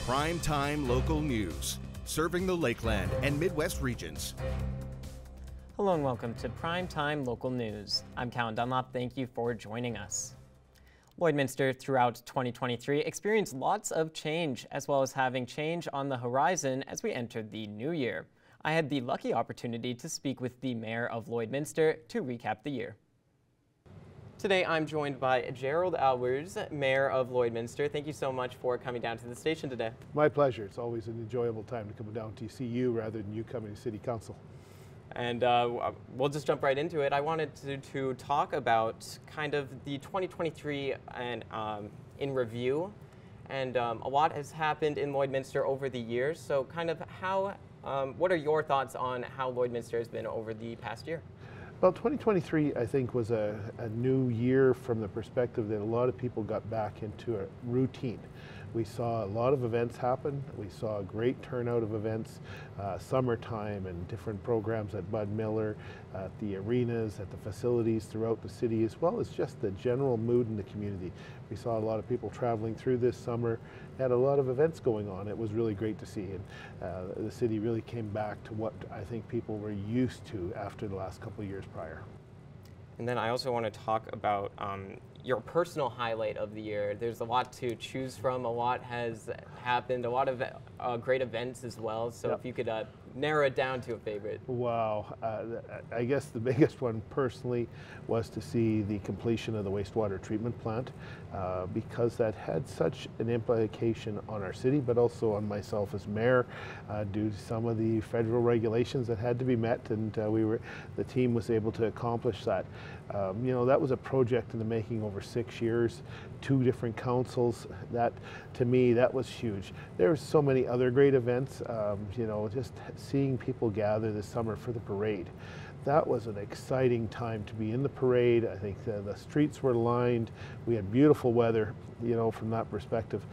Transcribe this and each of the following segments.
Primetime local news, serving the Lakeland and Midwest regions. Hello and welcome to Primetime Local News. I'm Callan Dunlop. Thank you for joining us. Lloydminster throughout 2023 experienced lots of change, as well as having change on the horizon as we entered the new year. I had the lucky opportunity to speak with the Mayor of Lloydminster to recap the year. Today I'm joined by Gerald Albers, Mayor of Lloydminster. Thank you so much for coming down to the station today. My pleasure. It's always an enjoyable time to come down to see you rather than you coming to City Council. And we'll just jump right into it. I wanted to talk about kind of the 2023 and in review, and a lot has happened in Lloydminster over the years. So kind of how, what are your thoughts on how Lloydminster has been over the past year? Well, 2023, I think, was a new year from the perspective that a lot of people got back into a routine. We saw a lot of events happen. We saw a great turnout of events, summertime and different programs at Bud Miller, at the arenas, at the facilities throughout the city, as well as just the general mood in the community. We saw a lot of people traveling through this summer, had a lot of events going on. It was really great to see, and the city really came back to what I think people were used to after the last couple of years prior. And then I also want to talk about your personal highlight of the year. There's a lot to choose from. A lot has happened, a lot of great events as well. So Yep. if you could narrow it down to a favorite. Wow. I guess the biggest one personally was to see the completion of the wastewater treatment plant because that had such an implication on our city, but also on myself as mayor due to some of the federal regulations that had to be met, and the team was able to accomplish that. You know, that was a project in the making over 6 years, 2 different councils. That, to me, that was huge. There were so many other great events, you know, just seeing people gather this summer for the parade. That was an exciting time to be in the parade. I think the streets were lined. We had beautiful weather, you know, from that perspective.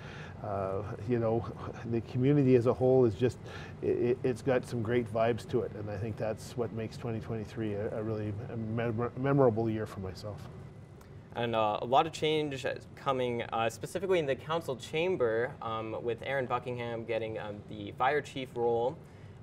You know, the community as a whole is just, it's got some great vibes to it. And I think that's what makes 2023 a really memorable year for myself. And a lot of change coming specifically in the council chamber with Aaron Buckingham getting the fire chief role.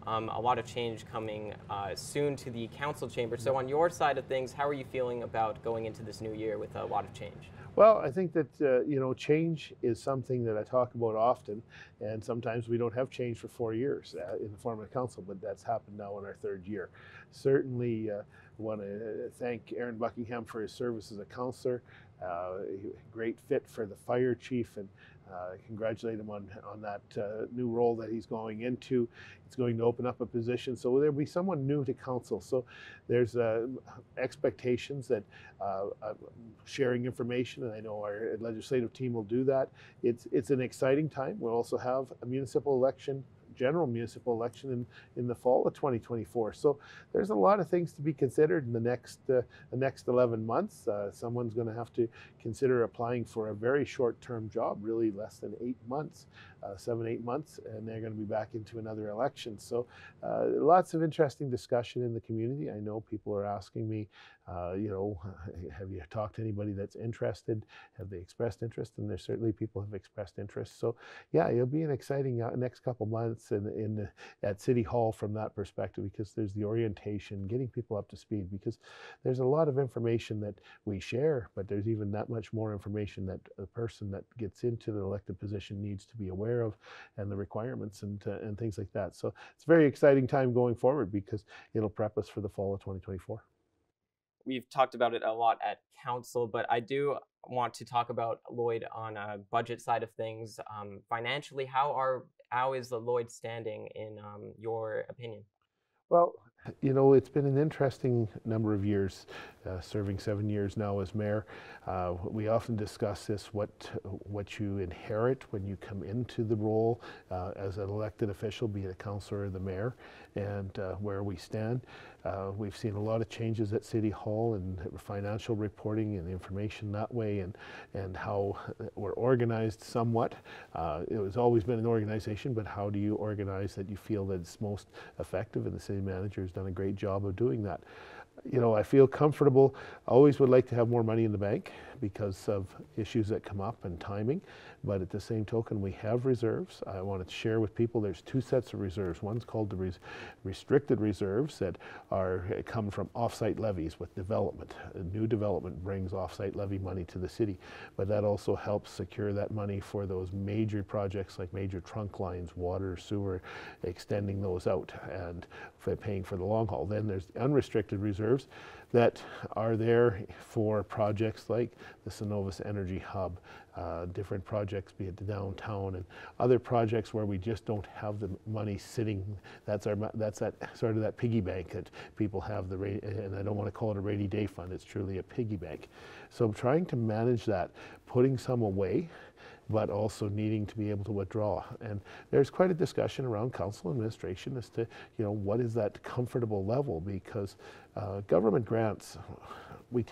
A lot of change coming soon to the council chamber. So on your side of things, how are you feeling about going into this new year with a lot of change? Well, I think that, you know, change is something that I talk about often, and sometimes we don't have change for 4 years in the form of council, but that's happened now in our 3rd year. Certainly want to thank Aaron Buckingham for his service as a councillor. Great fit for the fire chief, and congratulate him on that new role that he's going into. It's going to open up a position, so there'll be someone new to council. So there's expectations that sharing information, and I know our legislative team will do that. It's an exciting time. We'll also have a municipal election, general municipal election in the fall of 2024. So there's a lot of things to be considered in the next 11 months. Someone's going to have to consider applying for a very short-term job, really less than 8 months, 7-8 months, and they're going to be back into another election. So lots of interesting discussion in the community. I know people are asking me, you know, have you talked to anybody that's interested? Have they expressed interest? And there's certainly people have expressed interest. So yeah, it'll be an exciting next couple months at City Hall from that perspective, because there's the orientation, getting people up to speed, because there's a lot of information that we share, but there's even that much more information that a person that gets into the elected position needs to be aware of, and the requirements and things like that. So it's a very exciting time going forward because it'll prep us for the fall of 2024. We've talked about it a lot at council, but I do want to talk about Lloyd on a budget side of things. Financially, how is the Lloyd standing in your opinion? Well, you know, it's been an interesting number of years, serving 7 years now as mayor. We often discuss this, what you inherit when you come into the role as an elected official, be it a councillor or the mayor, and where we stand. We've seen a lot of changes at City Hall and financial reporting and information that way, and how we're organized somewhat. It has always been an organization, but how do you organize that you feel that it's most effective? And the city manager has done a great job of doing that. You know, I feel comfortable. I always would like to have more money in the bank because of issues that come up and timing. But at the same token, we have reserves. I wanted to share with people there's two sets of reserves. One's called the restricted reserves that come from off-site levies with development. New development brings off-site levy money to the city, but that also helps secure that money for those major projects like major trunk lines, water, sewer, extending those out and for paying for the long haul. Then there's the unrestricted reserves that are there for projects like the Cenovus Energy Hub, different projects, be it the downtown and other projects where we just don't have the money sitting. That's that sort of that piggy bank that people have, and I don't want to call it a rainy day fund, it's truly a piggy bank. So I'm trying to manage that, putting some away, but also needing to be able to withdraw. And there's quite a discussion around council administration as to, what is that comfortable level, because government grants, we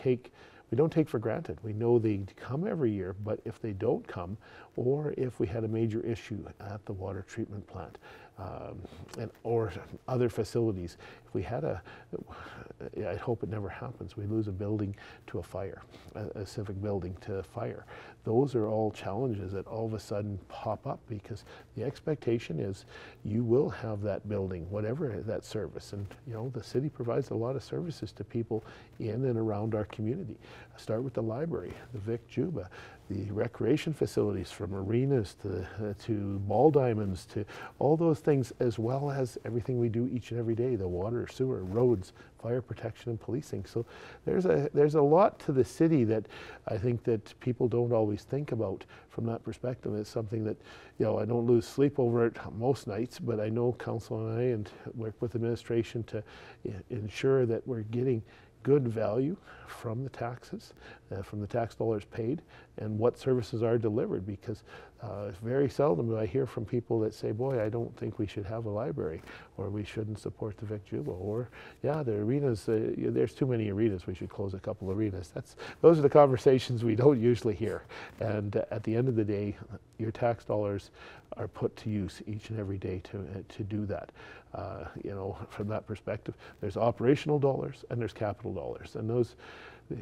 don't take for granted. We know they come every year, but if they don't come, or if we had a major issue at the water treatment plant or other facilities, if we had I hope it never happens, we lose a building to a fire, a civic building to a fire. Those are all challenges that all of a sudden pop up, because the expectation is you will have that building, whatever that service. And the city provides a lot of services to people in and around our community. Start with the library, the Vic Juba, the recreation facilities, from arenas to ball diamonds, to all those things, as well as everything we do each and every day, the water, sewer, roads, fire protection and policing. So there's a lot to the city that I think that people don't always think about from that perspective. It's something that, I don't lose sleep over it most nights, but I know council and I and work with administration to ensure that we're getting good value from the taxes, from the tax dollars paid, and what services are delivered, because very seldom do I hear from people that say, boy, I don't think we should have a library, or we shouldn't support the Vic Juba, or yeah, the arenas, there's too many arenas, we should close a couple of arenas. Those are the conversations we don't usually hear. And at the end of the day, your tax dollars are put to use each and every day to do that. From that perspective, there's operational dollars and there's capital dollars. And the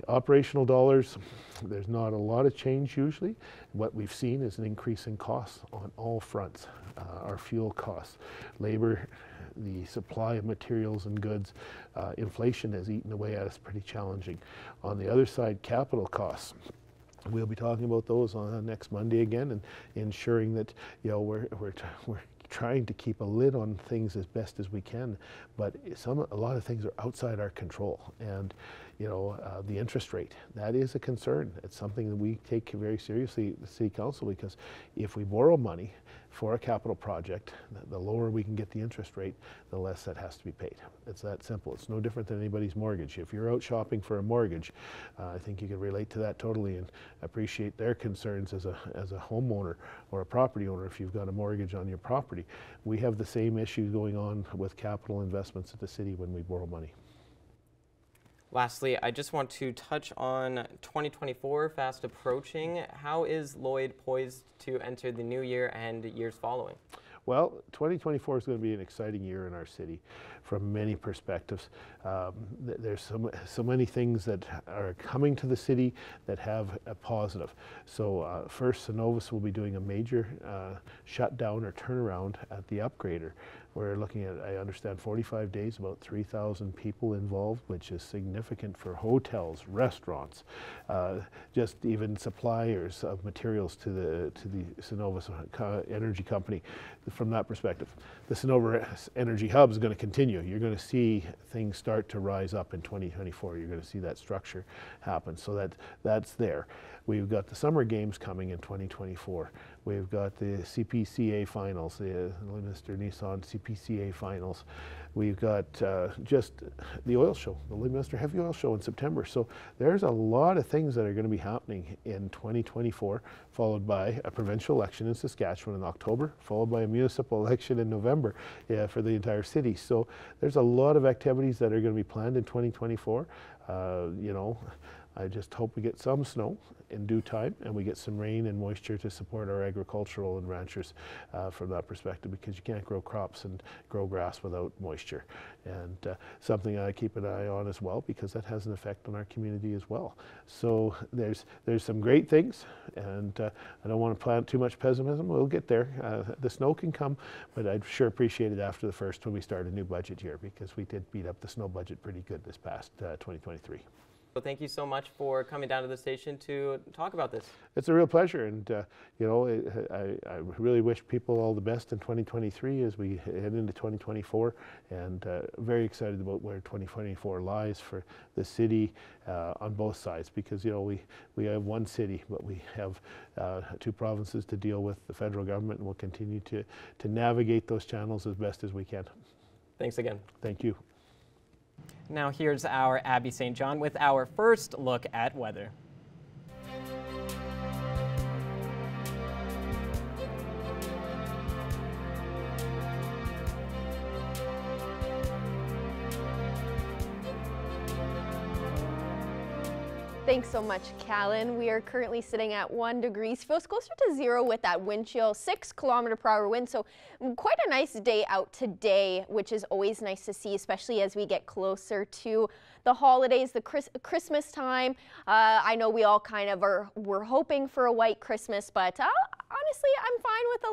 operational dollars, there's not a lot of change usually. What we've seen is an increase in costs on all fronts. Our fuel costs, labor, the supply of materials and goods, inflation has eaten away at us pretty challenging. On the other side, capital costs. We'll be talking about those on next Monday again, and ensuring that we're trying to keep a lid on things as best as we can, but a lot of things are outside our control. And the interest rate, that is a concern. It's something that we take very seriously at the City Council, because if we borrow money for a capital project, the lower we can get the interest rate, the less that has to be paid. It's that simple. It's no different than anybody's mortgage. If you're out shopping for a mortgage, I think you can relate to that totally and appreciate their concerns as a homeowner or a property owner if you've got a mortgage on your property. We have the same issue going on with capital investments at the city when we borrow money. Lastly, I just want to touch on 2024 fast approaching. How is Lloyd poised to enter the new year and years following? Well, 2024 is going to be an exciting year in our city from many perspectives. There's so many things that are coming to the city that have a positive. So first, Cenovus will be doing a major shutdown or turnaround at the upgrader. We're looking at, I understand, 45 days, about 3,000 people involved, which is significant for hotels, restaurants, just even suppliers of materials to the Cenovus Energy Company. From that perspective, the Cenovus Energy Hub is going to continue. You're going to see things start to rise up in 2024. You're going to see that structure happen. So that's there. We've got the summer games coming in 2024. We've got the CPCA finals, the Lloydminster Nissan CPCA finals. We've got just the oil show, the Lloydminster Heavy Oil Show in September. So there's a lot of things that are going to be happening in 2024, followed by a provincial election in Saskatchewan in October, followed by a municipal election in November for the entire city. So there's a lot of activities that are going to be planned in 2024. I just hope we get some snow in due time and we get some rain and moisture to support our agricultural and ranchers from that perspective, because you can't grow crops and grow grass without moisture. And something I keep an eye on as well, because that has an effect on our community as well. So there's some great things, and I don't want to plant too much pessimism. We'll get there. The snow can come, but I'd sure appreciate it after the first when we start a new budget year, because we did beat up the snow budget pretty good this past 2023. Well, thank you so much for coming down to the station to talk about this. It's a real pleasure, and you know, I really wish people all the best in 2023 as we head into 2024, and very excited about where 2024 lies for the city on both sides, because you know, we have one city, but we have two provinces to deal with, the federal government, and we'll continue to navigate those channels as best as we can. Thanks again. Thank you. Now here's our Abby St. John with our first look at weather. Thanks so much, Callan. We are currently sitting at 1 degrees. Feels closer to 0 with that wind chill, 6-kilometer-per-hour wind. So quite a nice day out today, which is always nice to see, especially as we get closer to the holidays, the Christmas time. I know we all kind of we're hoping for a white Christmas, but honestly, I'm fine with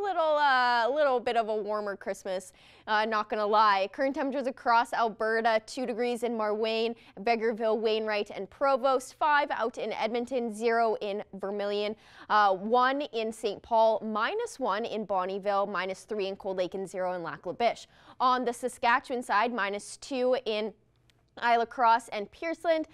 a little bit of a warmer Christmas. Not gonna lie. Current temperatures across Alberta: 2 degrees in Marwayne, Vegreville, Wainwright, and Provost. 5 out in Edmonton, 0 in Vermilion, 1 in St. Paul, -1 in Bonnyville, -3 in Cold Lake, and 0 in Lac La Biche. On the Saskatchewan side, -2 in Isla Crosse and Pearceland,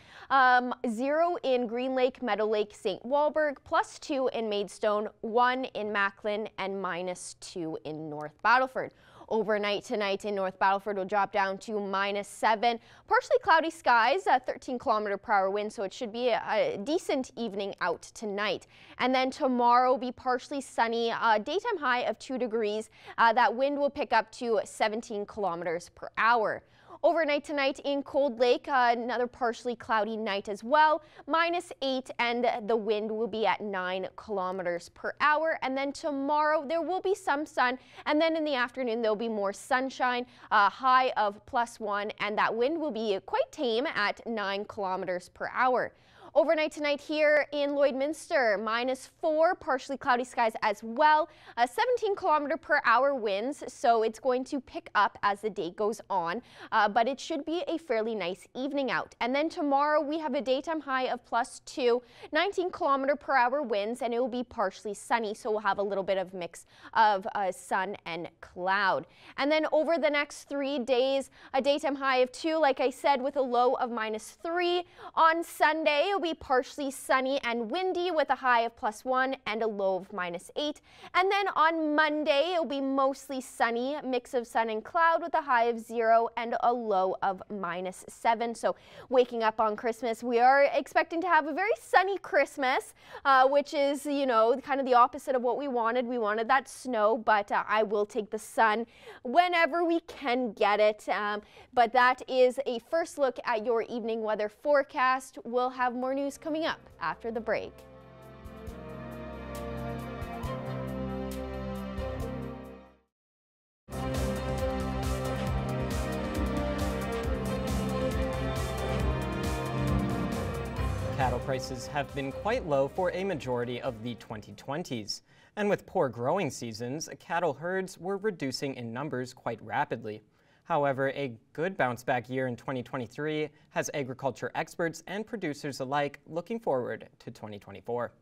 0 in Green Lake, Meadow Lake, St. Walburg, +2 in Maidstone, 1 in Macklin, and -2 in North Battleford. Overnight tonight in North Battleford will drop down to -7. Partially cloudy skies, 13-kilometer-per-hour wind, so it should be a decent evening out tonight. And then tomorrow will be partially sunny, daytime high of 2 degrees. That wind will pick up to 17 kilometers per hour. Overnight tonight in Cold Lake, another partially cloudy night as well, -8, and the wind will be at 9 kilometers per hour. And then tomorrow there will be some sun, and then in the afternoon there'll be more sunshine, a high of +1, and that wind will be quite tame at 9 kilometers per hour. Overnight tonight here in Lloydminster, -4, partially cloudy skies as well, 17-kilometer-per-hour winds, so it's going to pick up as the day goes on, but it should be a fairly nice evening out. And then tomorrow we have a daytime high of +2, 19-kilometer-per-hour winds, and it will be partially sunny, so we'll have a little bit of mix of sun and cloud. And then over the next 3 days, a daytime high of 2, like I said, with a low of -3. On Sunday, it'll be partially sunny and windy with a high of +1 and a low of -8. And then on Monday, it'll be mostly sunny, mix of sun and cloud with a high of 0 and a low of -7. So waking up on Christmas, we are expecting to have a very sunny Christmas, which is, you know, kind of the opposite of what we wanted. We wanted that snow, but I will take the sun whenever we can get it. But that is a first look at your evening weather forecast. We'll have more news coming up after the break. Cattle prices have been quite low for a majority of the 2020s. And with poor growing seasons, cattle herds were reducing in numbers quite rapidly. However, a good bounce-back year in 2023 has agriculture experts and producers alike looking forward to 2024.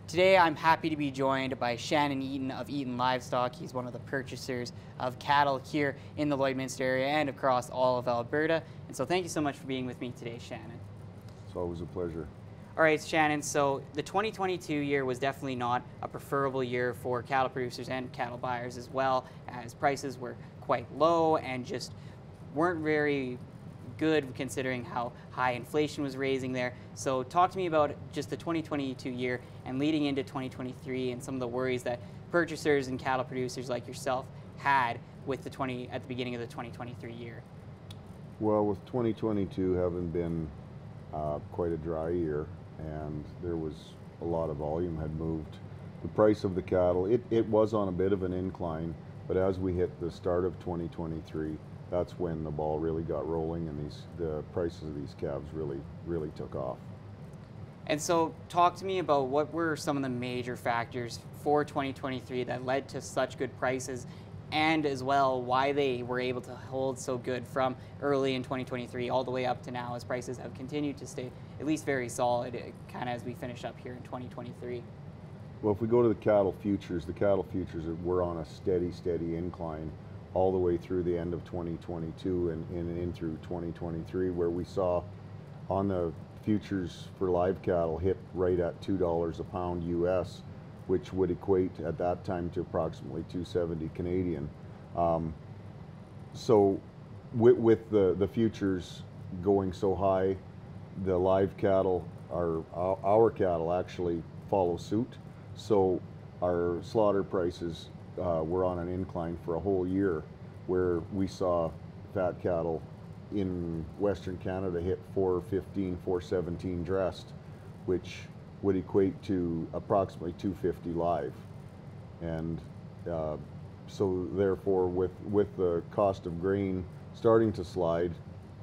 Today, I'm happy to be joined by Shannon Eaton of Eaton Livestock. He's one of the purchasers of cattle here in the Lloydminster area and across all of Alberta. And so thank you so much for being with me today, Shannon. It's always a pleasure. All right, Shannon, so the 2022 year was definitely not a preferable year for cattle producers and cattle buyers as well, as prices were quite low and just weren't very good considering how high inflation was raising there. So talk to me about just the 2022 year and leading into 2023 and some of the worries that purchasers and cattle producers like yourself had with at the beginning of the 2023 year. Well, with 2022 having been quite a dry year, and there was a lot of volume had moved. The price of the cattle, it was on a bit of an incline, but as we hit the start of 2023, that's when the ball really got rolling, and the prices of these calves really took off. And so talk to me about what were some of the major factors for 2023 that led to such good prices, and as well why they were able to hold so good from early in 2023 all the way up to now, as prices have continued to stay at least very solid kind of as we finish up here in 2023. Well, if we go to the cattle futures were on a steady incline all the way through the end of 2022 and in through 2023, where we saw on the futures for live cattle hit right at $2 a pound US, which would equate at that time to approximately 270 Canadian. So with the futures going so high, the live cattle, our cattle actually follow suit. So our slaughter prices were on an incline for a whole year, where we saw fat cattle in Western Canada hit 415, 417 dressed, which would equate to approximately 250 live. And so therefore, with the cost of grain starting to slide,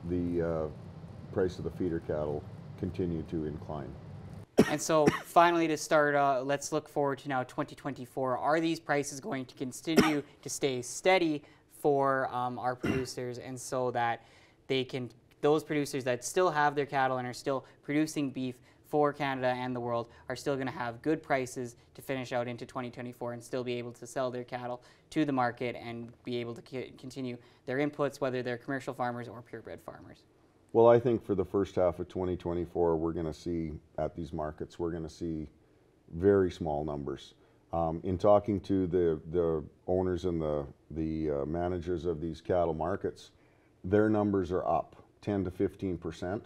the price of the feeder cattle continued to incline. And so finally, to start, let's look forward to now 2024. Are these prices going to continue to stay steady for our producers, and so that those producers that still have their cattle and are still producing beef for Canada and the world are still going to have good prices to finish out into 2024 and still be able to sell their cattle to the market and be able to continue their inputs, whether they're commercial farmers or purebred farmers? Well, I think for the first half of 2024, we're going to see at these markets, we're going to see very small numbers. In talking to the owners and the managers of these cattle markets, their numbers are up 10 to 15%,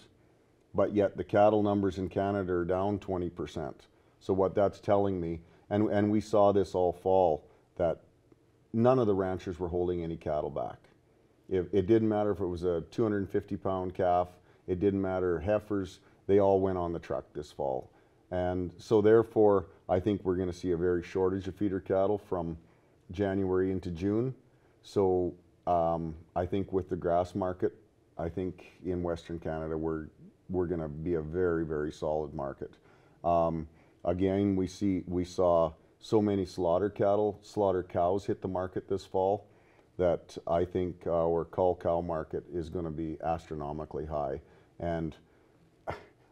but yet the cattle numbers in Canada are down 20%. So what that's telling me, and we saw this all fall, that none of the ranchers were holding any cattle back. It didn't matter if it was a 250-pound calf, it didn't matter heifers, they all went on the truck this fall. And so therefore, I think we're going to see a very shortage of feeder cattle from January into June. So I think with the grass market, I think in Western Canada, we're going to be a very solid market. Again, we saw so many slaughter cows hit the market this fall, that I think our cull cow market is going to be astronomically high. And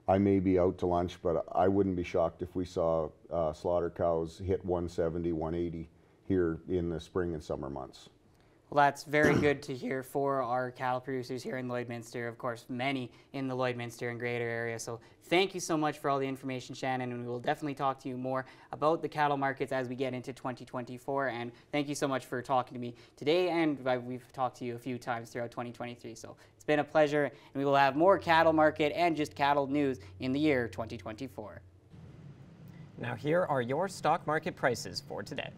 I may be out to lunch, but I wouldn't be shocked if we saw slaughter cows hit 170, 180 here in the spring and summer months. Well, that's very good to hear for our cattle producers here in Lloydminster, of course, many in the Lloydminster and greater area. So thank you so much for all the information, Shannon, and we will definitely talk to you more about the cattle markets as we get into 2024. And thank you so much for talking to me today, and we've talked to you a few times throughout 2023. So it's been a pleasure, and we will have more cattle market and just cattle news in the year 2024. Now here are your stock market prices for today.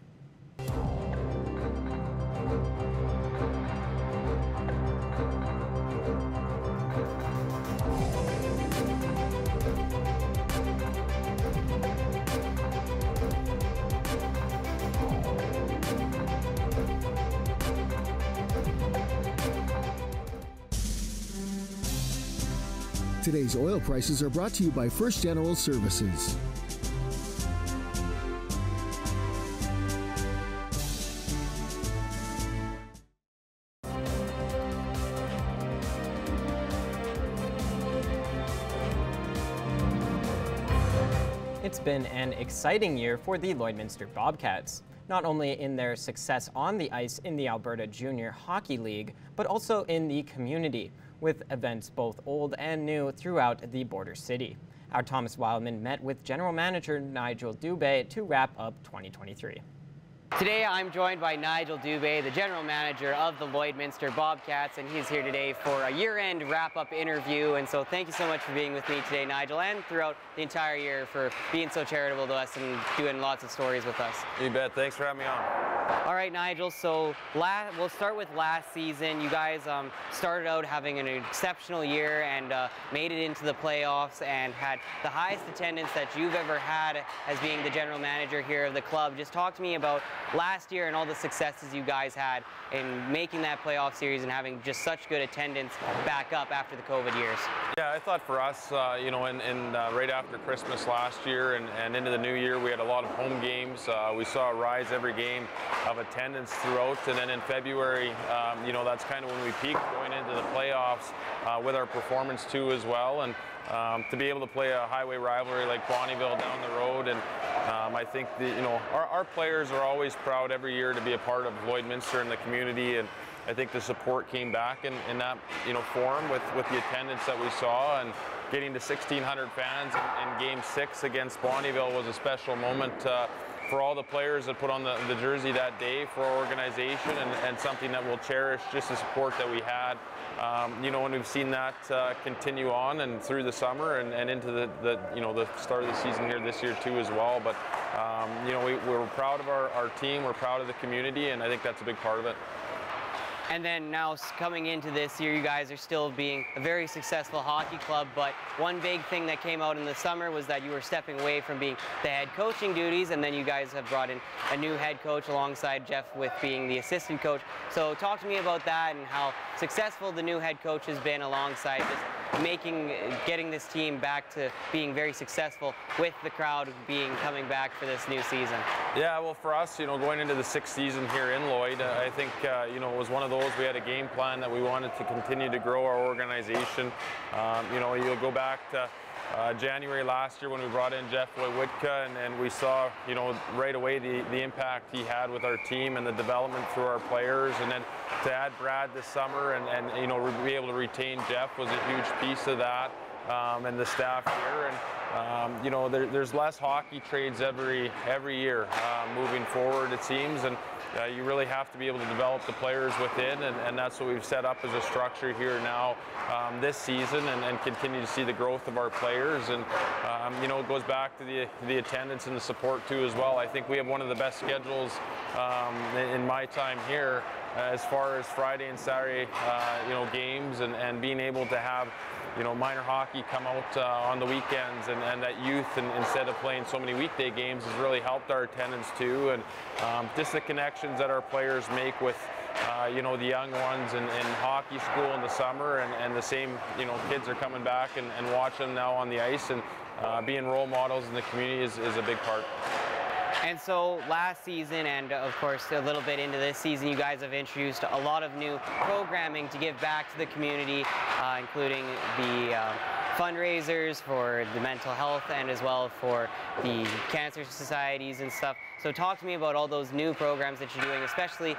Today's oil prices are brought to you by First General Services. It's been an exciting year for the Lloydminster Bobcats, not only in their success on the ice in the Alberta Junior Hockey League, but also in the community, with events both old and new throughout the border city. Our Thomas Wildman met with General Manager Nigel Dubé to wrap up 2023. Today I'm joined by Nigel Dubé, the general manager of the Lloydminster Bobcats, and he's here today for a year-end wrap-up interview. And so thank you so much for being with me today, Nigel, and throughout the entire year for being so charitable to us and doing lots of stories with us. You bet. Thanks for having me on. All right, Nigel, so we'll start with last season. You guys started out having an exceptional year and made it into the playoffs and had the highest attendance that you've ever had as being the general manager here of the club. Just talk to me about last year and all the successes you guys had in making that playoff series and having just such good attendance back up after the COVID years. Yeah, I thought for us, you know, right after Christmas last year and into the new year, we had a lot of home games. We saw a rise every game of attendance throughout, and then in February, you know, that's kind of when we peaked going into the playoffs with our performance too as well. And to be able to play a highway rivalry like Bonnyville down the road, and I think our players are always proud every year to be a part of Lloydminster and the community, and I think the support came back in that form with the attendance that we saw, and getting to 1,600 fans in Game 6 against Bonnyville was a special moment for all the players that put on the jersey that day, for our organization, and something that we'll cherish, just the support that we had. And we've seen that continue on and through the summer and into the start of the season here this year too as well. But we're proud of our team, we're proud of the community, and I think that's a big part of it. And then now coming into this year, you guys are still being a very successful hockey club, but one big thing that came out in the summer was that you were stepping away from being the head coaching duties, and then you guys have brought in a new head coach alongside Jeff with being the assistant coach. So talk to me about that and how successful the new head coach has been alongside just getting this team back to being very successful with the crowd coming back for this new season. Yeah, well, for us, going into the 6th season here in Lloyd, I think it was one of those. We had a game plan that we wanted to continue to grow our organization. You'll go back to January last year when we brought in Jeff Woodka, and we saw right away the impact he had with our team and the development through our players, and then to add Brad this summer and be able to retain Jeff was a huge piece of that, and the staff here. And there's less hockey trades every year moving forward, it seems, and you really have to be able to develop the players within, and that's what we've set up as a structure here now this season, and continue to see the growth of our players. And it goes back to the attendance and the support too as well. I think we have one of the best schedules in my time here as far as Friday and Saturday games, and being able to have minor hockey come out on the weekends, and that youth, and instead of playing so many weekday games, has really helped our attendance too, and just the connections that our players make with the young ones in hockey school in the summer, and the same kids are coming back and watching now on the ice, and being role models in the community is a big part. And so last season, and of course a little bit into this season, you guys have introduced a lot of new programming to give back to the community, including the fundraisers for the mental health and as well for the cancer societies and stuff. So talk to me about all those new programs that you're doing, especially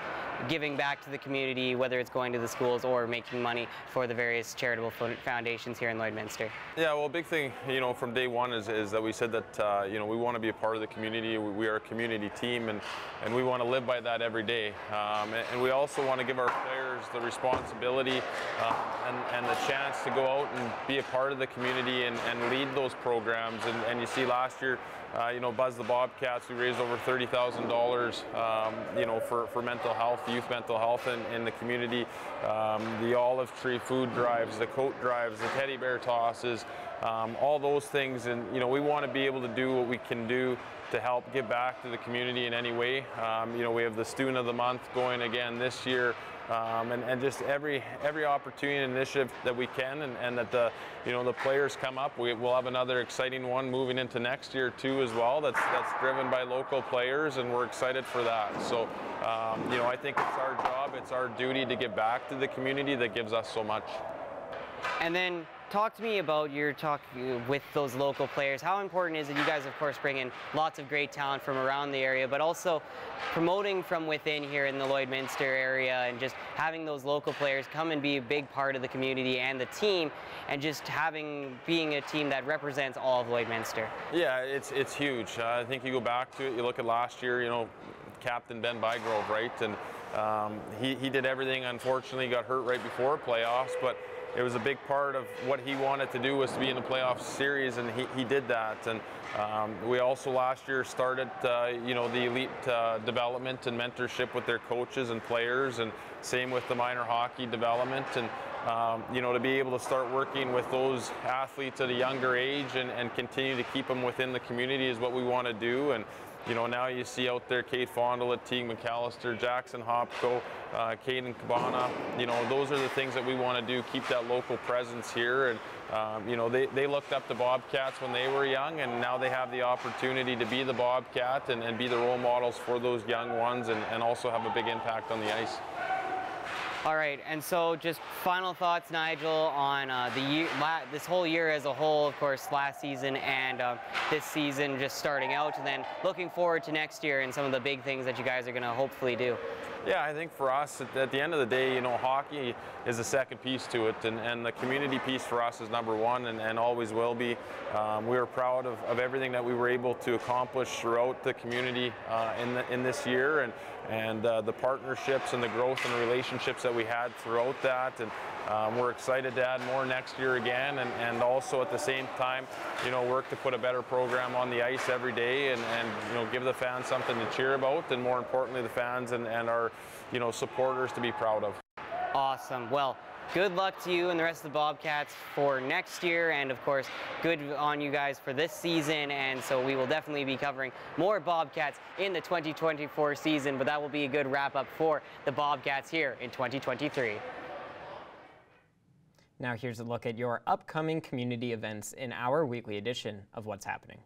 giving back to the community, whether it's going to the schools or making money for the various charitable foundations here in Lloydminster. Yeah, well, a big thing, from day one is that we said that, we want to be a part of the community. We are a community team, and we want to live by that every day. And we also want to give our players the responsibility and the chance to go out and be a part of the community and lead those programs. And you see last year, Buzz the Bobcats, we raised over $30,000, for mental health, youth mental health in the community. The olive tree food drives, the coat drives, the teddy bear tosses, all those things. And, we want to be able to do what we can do to help give back to the community in any way. We have the Student of the Month going again this year. And just every opportunity and initiative that we can, and that the players come up. We'll have another exciting one moving into next year too as well. That's driven by local players, and we're excited for that. So I think it's our job, it's our duty to give back to the community that gives us so much. And then talk to me about your talk with those local players. How important is it? You guys, of course, bring in lots of great talent from around the area, but also promoting from within here in the Lloydminster area, and just having those local players come and be a big part of the community and the team, and just being a team that represents all of Lloydminster. Yeah, it's huge. I think you go back to it, you look at last year, Captain Ben Bygrove, right? And he did everything. Unfortunately, got hurt right before playoffs, but it was a big part of what he wanted to do was to be in the playoff series, and he did that. And we also last year started, you know, the elite development and mentorship with their coaches and players, and same with the minor hockey development. And you know, to be able to start working with those athletes at a younger age and continue to keep them within the community is what we want to do. And you know, now you see out there Kate Fondle, Teague McAllister, Jackson Hopko, Caden Cabana. You know, those are the things that we want to do, keep that local presence here. And you know, they looked up to Bobcats when they were young, and now they have the opportunity to be the Bobcat and be the role models for those young ones, and also have a big impact on the ice. All right, and so just final thoughts, Nigel, on the year, this whole year as a whole, of course, last season and this season just starting out, and then looking forward to next year and some of the big things that you guys are going to hopefully do. Yeah, I think for us, at the end of the day, you know, hockey is the second piece to it, and the community piece for us is number one, and always will be. We are proud of everything that we were able to accomplish throughout the community in this year, and the partnerships and the growth and relationships that we had throughout that. And we're excited to add more next year again, and also at the same time, you know, work to put a better program on the ice every day, and you know, give the fans something to cheer about, and more importantly, the fans and our, you know, supporters to be proud of. Awesome. Well, good luck to you and the rest of the Bobcats for next year, and of course, good on you guys for this season. And so we will definitely be covering more Bobcats in the 2024 season, but that will be a good wrap up for the Bobcats here in 2023. Now here's a look at your upcoming community events in our weekly edition of What's Happening.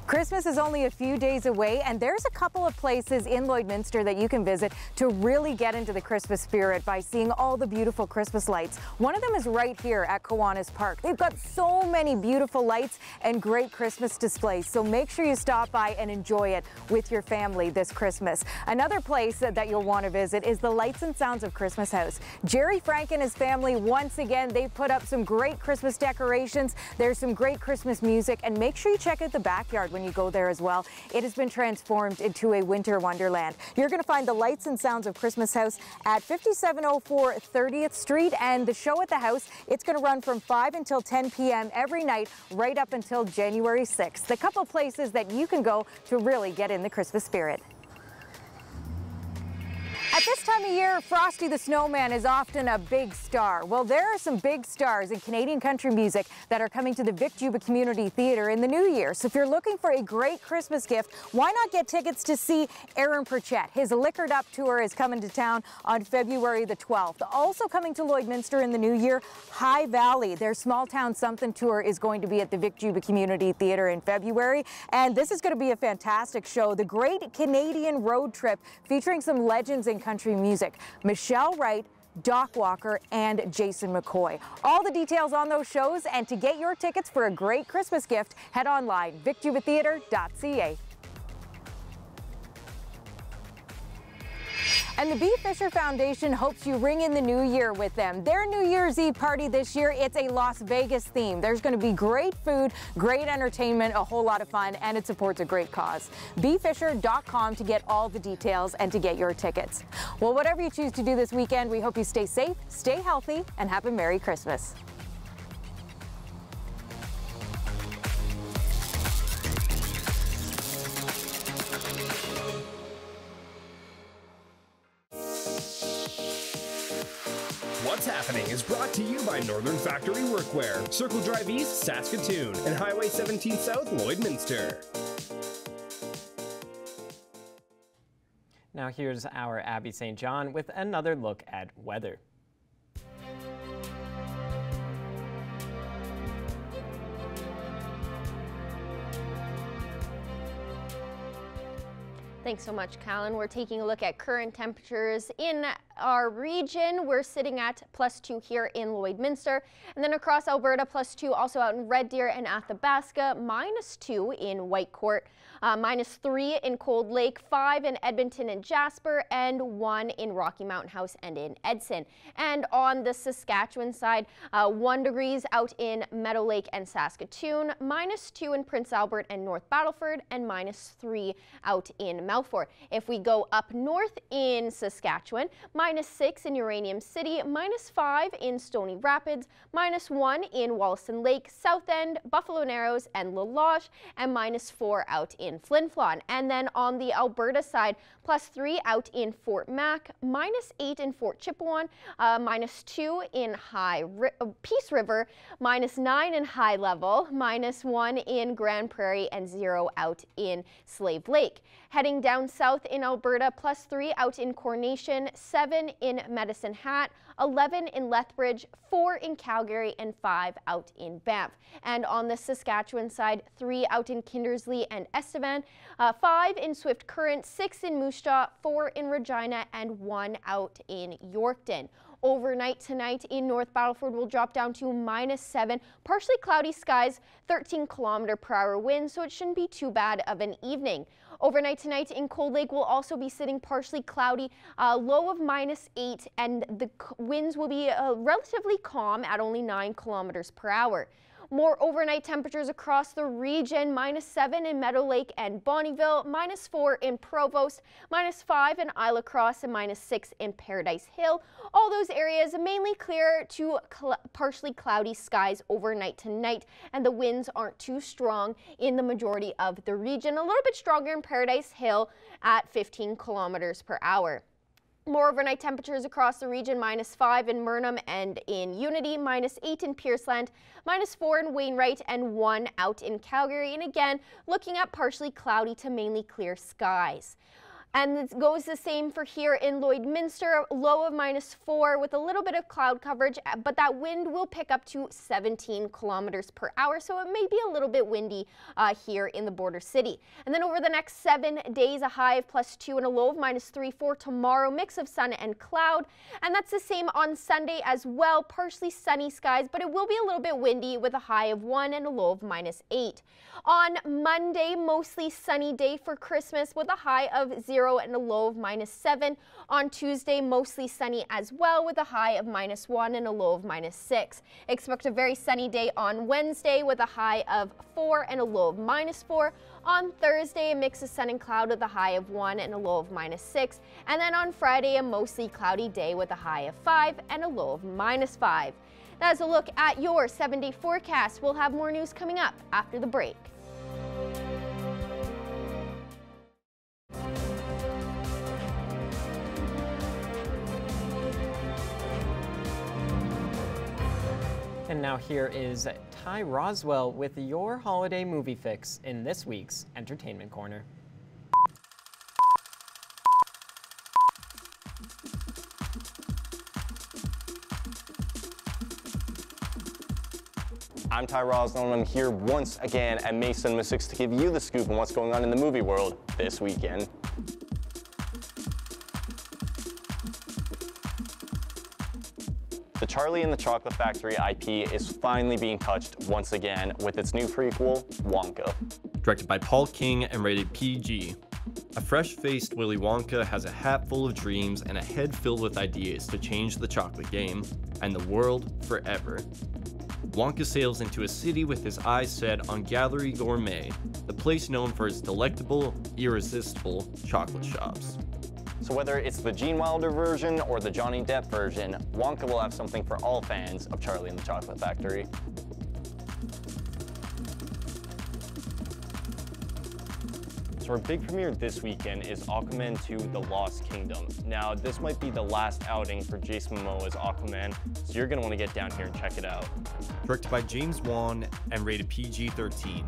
Christmas is only a few days away, and there's a couple of places in Lloydminster that you can visit to really get into the Christmas spirit by seeing all the beautiful Christmas lights. One of them is right here at Kiwanis Park. They've got so many beautiful lights and great Christmas displays, so make sure you stop by and enjoy it with your family this Christmas. Another place that you'll want to visit is the Lights and Sounds of Christmas House. Jerry Frank and his family, once again, they put up some great Christmas decorations. There's some great Christmas music, and make sure you check out the backyard when you go there as well. It has been transformed into a winter wonderland. You're going to find the Lights and Sounds of Christmas House at 5704 30th Street, and the show at the house, it's going to run from 5 until 10 p.m. every night right up until January 6th. A couple places that you can go to really get in the Christmas spirit. At this time of year, Frosty the Snowman is often a big star. Well, there are some big stars in Canadian country music that are coming to the Vic Juba Community Theatre in the new year. So if you're looking for a great Christmas gift, why not get tickets to see Aaron Pritchett? His Liquored Up tour is coming to town on February the 12th. Also coming to Lloydminster in the new year, High Valley. Their Small Town Something tour is going to be at the Vic Juba Community Theatre in February. And this is going to be a fantastic show. The Great Canadian Road Trip, featuring some legends in country music. Michelle Wright, Doc Walker, and Jason McCoy. All the details on those shows, and to get your tickets for a great Christmas gift, head online, vicjubatheatre.ca. And the B. Fisher Foundation hopes you ring in the new year with them. Their New Year's Eve party this year, it's a Las Vegas theme. There's going to be great food, great entertainment, a whole lot of fun, and it supports a great cause. bfisher.com to get all the details and to get your tickets. Well, whatever you choose to do this weekend, we hope you stay safe, stay healthy, and have a Merry Christmas. What's Happening is brought to you by Northern Factory Workwear, Circle Drive East, Saskatoon, and Highway 17 South, Lloydminster. Now here's our Abby St. John with another look at weather. Thanks so much, Callan. We're taking a look at current temperatures in our region. We're sitting at +2 here in Lloydminster, and then across Alberta, +2 also out in Red Deer and Athabasca, -2 in Whitecourt. -3 in Cold Lake, 5 in Edmonton and Jasper, and 1 in Rocky Mountain House and in Edson. And on the Saskatchewan side, 1 degrees out in Meadow Lake and Saskatoon, -2 in Prince Albert and North Battleford, and -3 out in Melfort. If we go up north in Saskatchewan, -6 in Uranium City, -5 in Stony Rapids, -1 in Wollaston Lake, South End, Buffalo Narrows, and La Loche, and -4 out in Flin Flon. And then on the Alberta side, +3 out in Fort Mac, -8 in Fort Chipewyan, -2 in Peace River, -9 in High Level, -1 in Grand Prairie, and 0 out in Slave Lake. Heading down south in Alberta, +3 out in Coronation, 7 in Medicine Hat, 11 in Lethbridge, 4 in Calgary, and 5 out in Banff. And on the Saskatchewan side, 3 out in Kindersley and Estevan, 5 in Swift Current, 6 in Moose Jaw, 4 in Regina, and 1 out in Yorkton. Overnight tonight in North Battleford will drop down to -7, partially cloudy skies, 13-kilometer-per-hour wind, so it shouldn't be too bad of an evening. Overnight tonight in Cold Lake will also be sitting partially cloudy, low of -8, and the winds will be relatively calm at only 9 kilometers per hour. More overnight temperatures across the region, -7 in Meadow Lake and Bonnyville, -4 in Provost, -5 in Isla Crosse, and -6 in Paradise Hill. All those areas mainly clear to partially cloudy skies overnight tonight, and the winds aren't too strong in the majority of the region. A little bit stronger in Paradise Hill at 15 kilometers per hour. More overnight temperatures across the region, -5 in Murnum and in Unity, -8 in Pierceland, -4 in Wainwright, and 1 out in Calgary. And again, looking at partially cloudy to mainly clear skies. And it goes the same for here in Lloydminster, low of -4 with a little bit of cloud coverage, but that wind will pick up to 17 kilometers per hour, so it may be a little bit windy here in the border city. And then over the next 7 days, a high of +2 and a low of -3 for tomorrow, mix of sun and cloud. And that's the same on Sunday as well, partially sunny skies, but it will be a little bit windy with a high of 1 and a low of -8. On Monday, mostly sunny day for Christmas with a high of 0 and a low of -7. On Tuesday, mostly sunny as well with a high of -1 and a low of -6. Expect a very sunny day on Wednesday with a high of 4 and a low of -4. On Thursday, a mix of sun and cloud with a high of 1 and a low of -6. And then on Friday, a mostly cloudy day with a high of 5 and a low of -5. That's a look at your 7-day forecast. We'll have more news coming up after the break. And now here is Ty Roswell with your holiday movie fix in this week's Entertainment Corner. I'm Ty Roswell, and I'm here once again at May Cinema 6 to give you the scoop on what's going on in the movie world this weekend. The Charlie and the Chocolate Factory IP is finally being touched once again with its new prequel, Wonka. Directed by Paul King and rated PG. A fresh-faced Willy Wonka has a hat full of dreams and a head filled with ideas to change the chocolate game and the world forever. Wonka sails into a city with his eyes set on Gallery Gourmet, the place known for its delectable, irresistible chocolate shops. So whether it's the Gene Wilder version or the Johnny Depp version, Wonka will have something for all fans of Charlie and the Chocolate Factory. So our big premiere this weekend is Aquaman 2: The Lost Kingdom. Now, this might be the last outing for Jason Momoa as Aquaman, so you're going to want to get down here and check it out. Directed by James Wan and rated PG-13.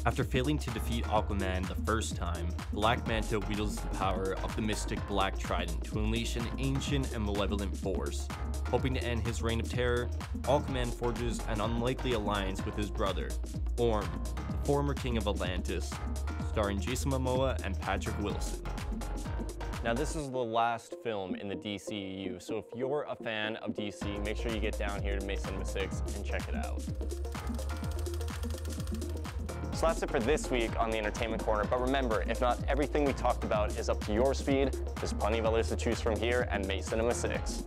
After failing to defeat Aquaman the first time, Black Manta wields the power of the mystic Black Trident to unleash an ancient and malevolent force. Hoping to end his reign of terror, Aquaman forges an unlikely alliance with his brother, Orm, the former king of Atlantis, starring Jason Momoa and Patrick Wilson. Now, this is the last film in the DCEU, so if you're a fan of DC, make sure you get down here to May Cinema 6 and check it out. So that's it for this week on the Entertainment Corner. But remember, if not everything we talked about is up to your speed, there's plenty of others to choose from here at May Cinema 6.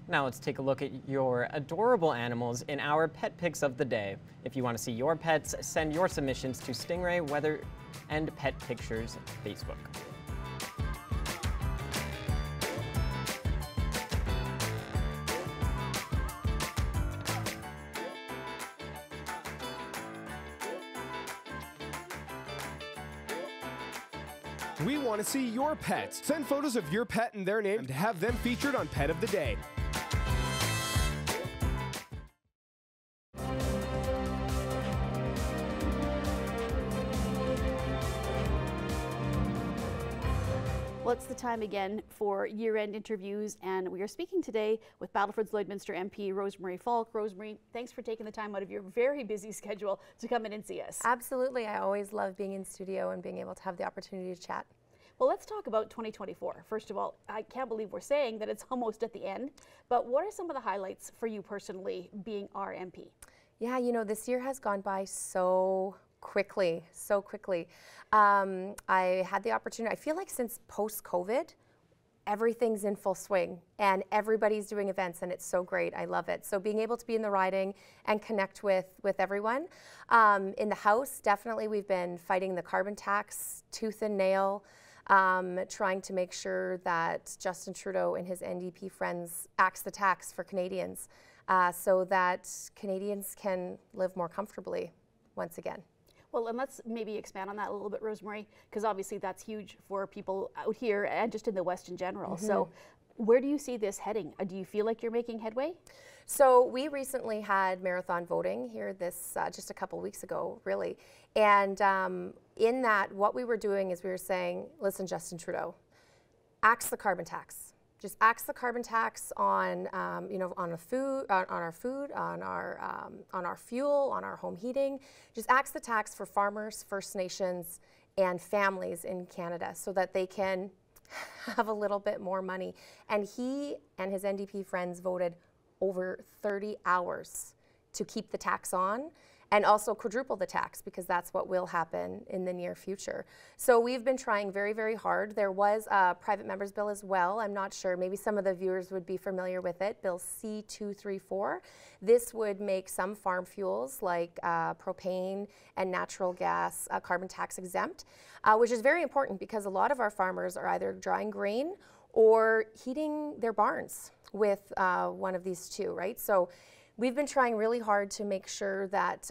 Now let's take a look at your adorable animals in our pet pics of the day. If you want to see your pets, send your submissions to Stingray Weather and Pet Pictures Facebook. We want to see your pets. Send photos of your pet and their name to have them featured on Pet of the Day. Well, it's the time again for year-end interviews, and we are speaking today with Battleford's Lloydminster MP Rosemary Falk. Rosemary, thanks for taking the time out of your very busy schedule to come in and see us. Absolutely. I always love being in studio and being able to have the opportunity to chat. Well, let's talk about 2024. First of all, I can't believe we're saying that it's almost at the end, but what are some of the highlights for you personally being our MP? Yeah, you know, this year has gone by so quickly, so quickly. I had the opportunity, I feel like since post-COVID, everything's in full swing and everybody's doing events and it's so great. I love it. So being able to be in the riding and connect with everyone. In the House, definitely we've been fighting the carbon tax tooth and nail, trying to make sure that Justin Trudeau and his NDP friends axe the tax for Canadians so that Canadians can live more comfortably once again. Well, and let's maybe expand on that a little bit, Rosemary, because obviously that's huge for people out here and just in the West in general. So where do you see this heading? Do you feel like you're making headway? So we recently had marathon voting here just a couple weeks ago, really. And in that, what we were doing is we were saying, listen, Justin Trudeau, axe the carbon tax. Just axe the carbon tax on, you know, on our food, on our fuel, on our home heating. Just axe the tax for farmers, First Nations, and families in Canada, so that they can have a little bit more money. And he and his NDP friends voted over 30 hours to keep the tax on, and also quadruple the tax, because that's what will happen in the near future. So we've been trying very, very hard. There was a private member's bill as well. I'm not sure, maybe some of the viewers would be familiar with it, Bill C-234. This would make some farm fuels like propane and natural gas carbon tax exempt, which is very important because a lot of our farmers are either drying grain or heating their barns with one of these two, right? So we've been trying really hard to make sure that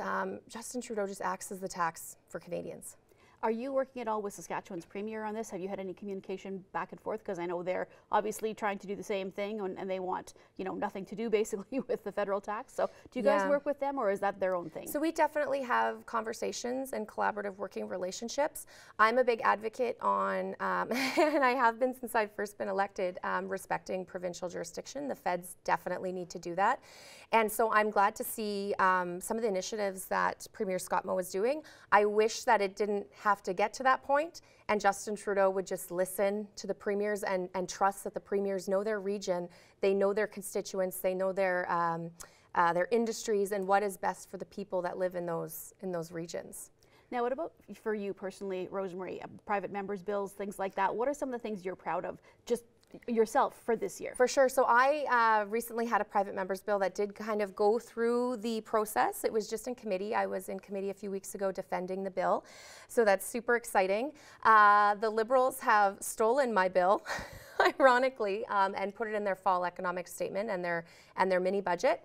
Justin Trudeau just axes the tax for Canadians. Are you working at all with Saskatchewan's Premier on this? Have you had any communication back and forth? Because I know they're obviously trying to do the same thing, and they want, you know, nothing to do basically with the federal tax. So do you guys work with them, or is that their own thing? So we definitely have conversations and collaborative working relationships. I'm a big advocate on, and I have been since I've first been elected, respecting provincial jurisdiction. The feds definitely need to do that. And so I'm glad to see some of the initiatives that Premier Scott Moe is doing. I wish that it didn't have to get to that point and Justin Trudeau would just listen to the premiers and trust that the premiers know their region, they know their constituents, they know their industries and what is best for the people that live in those regions. Now, what about for you personally, Rosemary, private members' bills, things like that? What are some of the things you're proud of, just yourself, for this year? For sure. So I recently had a private members bill that did kind of go through the process. It was just in committee. I was in committee a few weeks ago defending the bill. So that's super exciting. The Liberals have stolen my bill, ironically, and put it in their fall economic statement and their mini budget.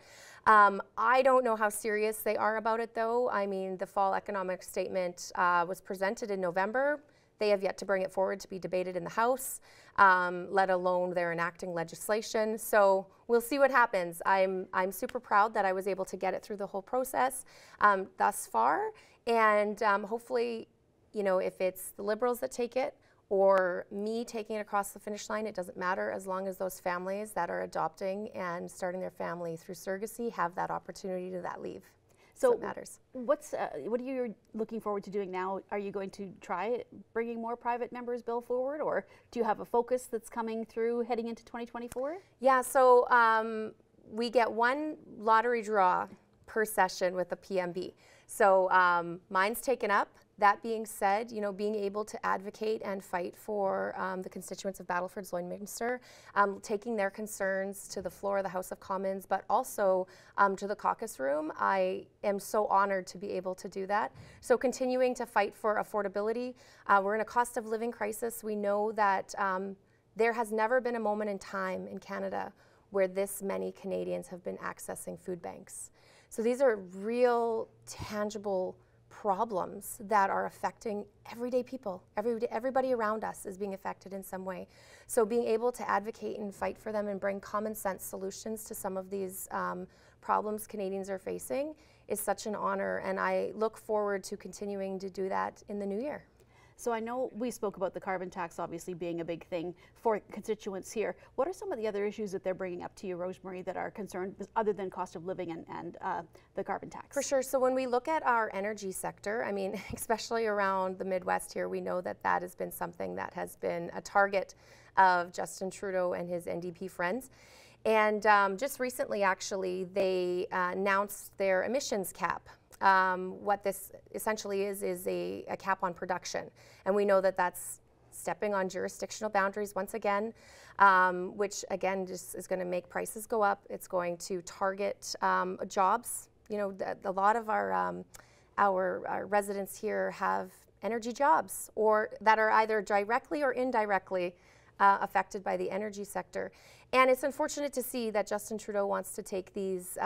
I don't know how serious they are about it, though. I mean, the fall economic statement was presented in November. They have yet to bring it forward to be debated in the House, let alone they're enacting legislation. So we'll see what happens. I'm super proud that I was able to get it through the whole process thus far. And hopefully, you know, if it's the Liberals that take it or me taking it across the finish line, it doesn't matter, as long as those families that are adopting and starting their family through surrogacy have that opportunity to that leave. So it matters. What are you looking forward to doing now? Are you going to try bringing more private members bill forward, or do you have a focus that's coming through heading into 2024? Yeah, so we get one lottery draw per session with a PMB. So mine's taken up. That being said, being able to advocate and fight for the constituents of Battleford's Lloydminster, taking their concerns to the floor of the House of Commons, but also to the caucus room, I am so honored to be able to do that. So continuing to fight for affordability. We're in a cost of living crisis. We know that there has never been a moment in time in Canada where this many Canadians have been accessing food banks. So these are real, tangible problems that are affecting everyday people. Everybody around us is being affected in some way. So being able to advocate and fight for them and bring common sense solutions to some of these problems Canadians are facing is such an honor, and I look forward to continuing to do that in the new year. So I know we spoke about the carbon tax obviously being a big thing for constituents here. What are some of the other issues that they're bringing up to you, Rosemary, that are concerned other than cost of living and the carbon tax? For sure. So when we look at our energy sector, I mean, especially around the Midwest here, we know that that has been something that has been a target of Justin Trudeau and his NDP friends. And just recently, actually, they announced their emissions cap. What this essentially is a cap on production. And we know that that's stepping on jurisdictional boundaries once again, which again just is going to make prices go up. It's going to target jobs. A lot of our residents here have energy jobs, or that are either directly or indirectly affected by the energy sector. And it's unfortunate to see that Justin Trudeau wants to take these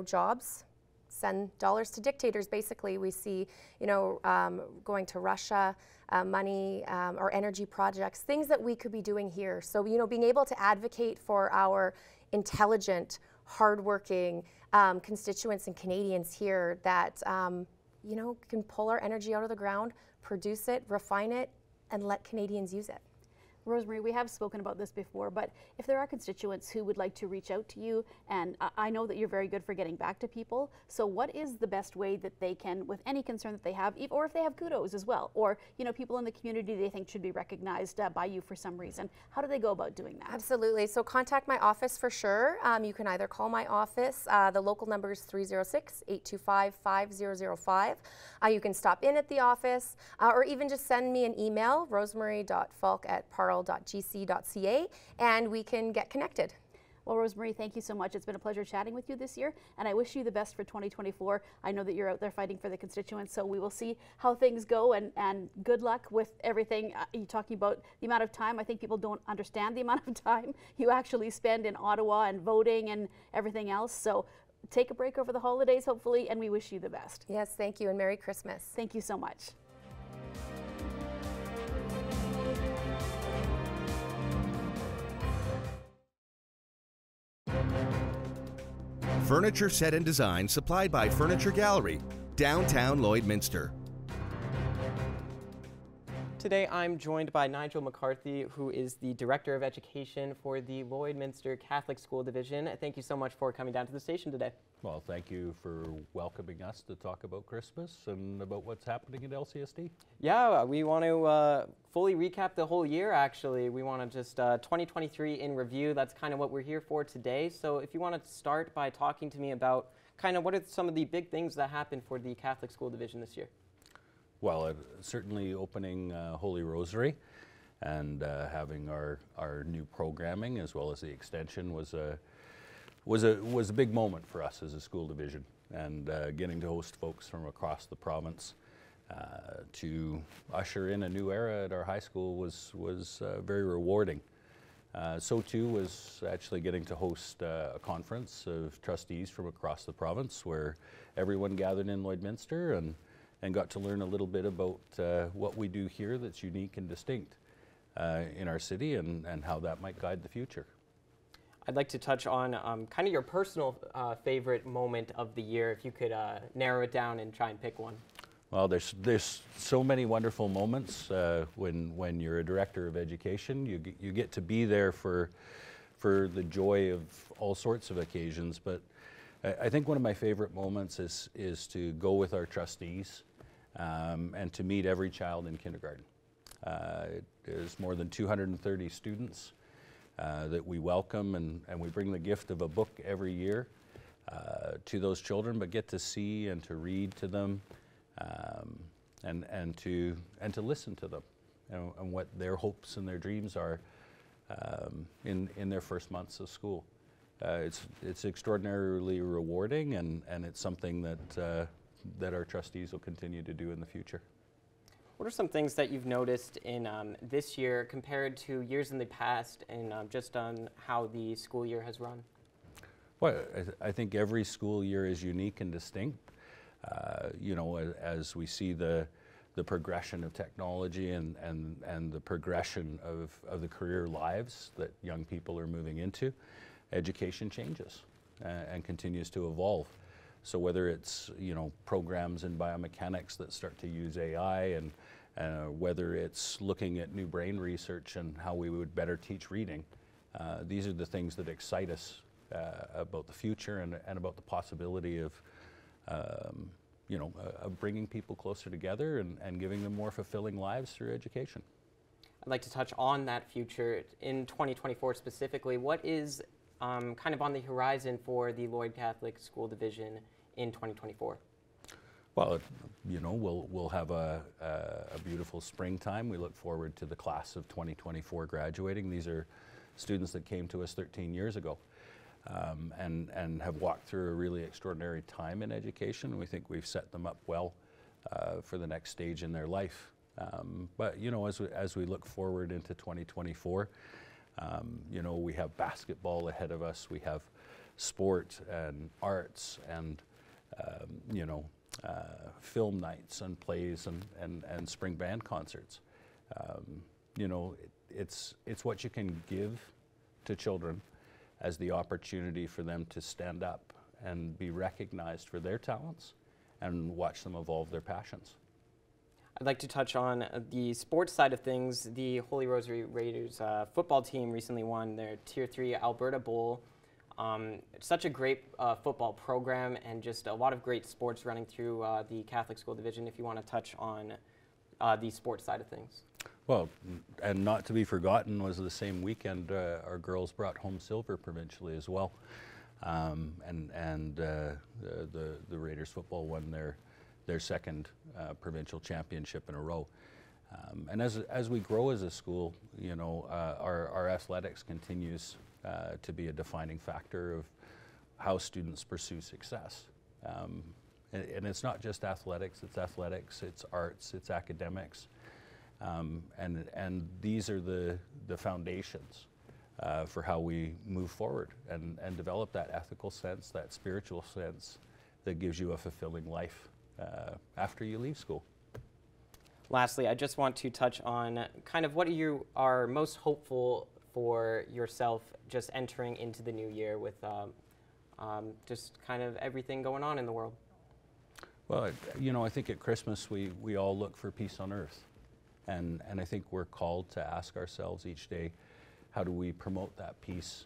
jobs, send dollars to dictators. Basically, we see, going to Russia, money or energy projects, things that we could be doing here. So, being able to advocate for our intelligent, hardworking constituents and Canadians here that, can pull our energy out of the ground, produce it, refine it, and let Canadians use it. Rosemary, we have spoken about this before, but if there are constituents who would like to reach out to you, and I know that you're very good for getting back to people, so what is the best way that they can, with any concern that they have, or if they have kudos as well, or people in the community they think should be recognized by you for some reason, how do they go about doing that? Absolutely. So contact my office for sure. You can either call my office. The local number is 306-825-5005. You can stop in at the office, or even just send me an email, rosemary.falk@parle.gc.ca, and we can get connected. Well, Rosemary, thank you so much. It's been a pleasure chatting with you this year, and I wish you the best for 2024. I know that you're out there fighting for the constituents, so we will see how things go, and good luck with everything. You're talking about the amount of time. I think people don't understand the amount of time you actually spend in Ottawa and voting and everything else. So take a break over the holidays, hopefully, and we wish you the best. Yes, thank you, and Merry Christmas. Thank you so much. Furniture set and design supplied by Furniture Gallery, downtown Lloydminster. Today I'm joined by Nigel McCarthy, who is the Director of Education for the Lloydminster Catholic School Division. Thank you so much for coming down to the station today. Well, thank you for welcoming us to talk about Christmas and about what's happening at LCSD. Yeah, we want to fully recap the whole year, actually. We want to just 2023 in review. That's kind of what we're here for today. So if you want to start by talking to me about kind of what are some of the big things that happened for the Catholic School Division this year? Well, certainly opening Holy Rosary and having our new programming as well as the extension was a big moment for us as a school division, and getting to host folks from across the province to usher in a new era at our high school was very rewarding. So too was actually getting to host a conference of trustees from across the province where everyone gathered in Lloydminster and got to learn a little bit about what we do here that's unique and distinct in our city, and how that might guide the future. I'd like to touch on kind of your personal favorite moment of the year, if you could narrow it down and try and pick one. Well, there's so many wonderful moments when you're a director of education. You get to be there for the joy of all sorts of occasions, but I think one of my favorite moments is to go with our trustees and to meet every child in kindergarten. There's more than 230 students that we welcome, and we bring the gift of a book every year to those children, but get to see and to read to them, and to listen to them, and what their hopes and their dreams are in their first months of school. It's extraordinarily rewarding, and it's something that our trustees will continue to do in the future. What are some things that you've noticed in this year compared to years in the past, and just on how the school year has run? Well, I think every school year is unique and distinct. You know, as we see the progression of technology and the progression of the career lives that young people are moving into, education changes and continues to evolve. So whether it's, you know, programs in biomechanics that start to use AI, and whether it's looking at new brain research and how we would better teach reading, these are the things that excite us about the future and about the possibility of, you know, of bringing people closer together and giving them more fulfilling lives through education. I'd like to touch on that future in 2024 specifically. What is kind of on the horizon for the Lloyd Catholic School Division in 2024? Well, you know, we'll have a beautiful springtime. We look forward to the class of 2024 graduating. These are students that came to us 13 years ago and have walked through a really extraordinary time in education. We think we've set them up well for the next stage in their life. But, you know, as we look forward into 2024, you know, we have basketball ahead of us. We have sport and arts and, you know, film nights and plays and spring band concerts. You know, it's what you can give to children as the opportunity for them to stand up and be recognized for their talents and watch them evolve their passions. I'd like to touch on the sports side of things. The Holy Rosary Raiders football team recently won their Tier 3 Alberta Bowl. It's such a great football program, and just a lot of great sports running through the Catholic School Division, if you want to touch on the sports side of things. Well, and not to be forgotten was the same weekend our girls brought home silver provincially as well. And the Raiders football won their second provincial championship in a row. And as we grow as a school, you know, our athletics continues to be a defining factor of how students pursue success. And it's not just athletics, it's arts, it's academics. And these are the foundations for how we move forward and develop that ethical sense, that spiritual sense that gives you a fulfilling life after you leave school. Lastly, I just want to touch on kind of what you are most hopeful for yourself just entering into the new year with just kind of everything going on in the world. Well, you know, I think at Christmas we all look for peace on earth. And I think we're called to ask ourselves each day, how do we promote that peace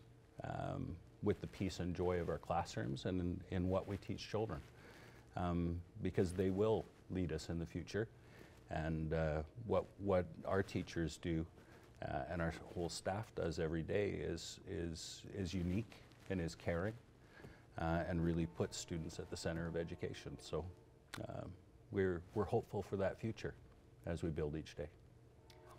with the peace and joy of our classrooms and in what we teach children? Because they will lead us in the future. And what our teachers do and our whole staff does every day is unique and is caring and really puts students at the center of education. So we're hopeful for that future as we build each day.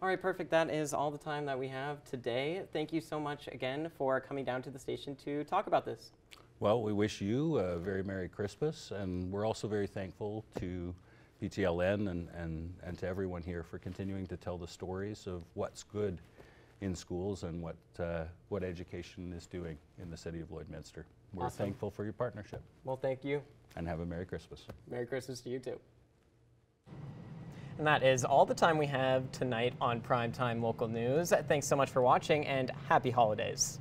All right, perfect. That is all the time that we have today. Thank you so much again for coming down to the station to talk about this. Well, we wish you a very Merry Christmas, and we're also very thankful to PTLN and to everyone here for continuing to tell the stories of what's good in schools and what education is doing in the city of Lloydminster. We're Awesome. thankful for your partnership. Well, thank you. And have a Merry Christmas. Merry Christmas to you too. And that is all the time we have tonight on Primetime Local News. Thanks so much for watching, and happy holidays.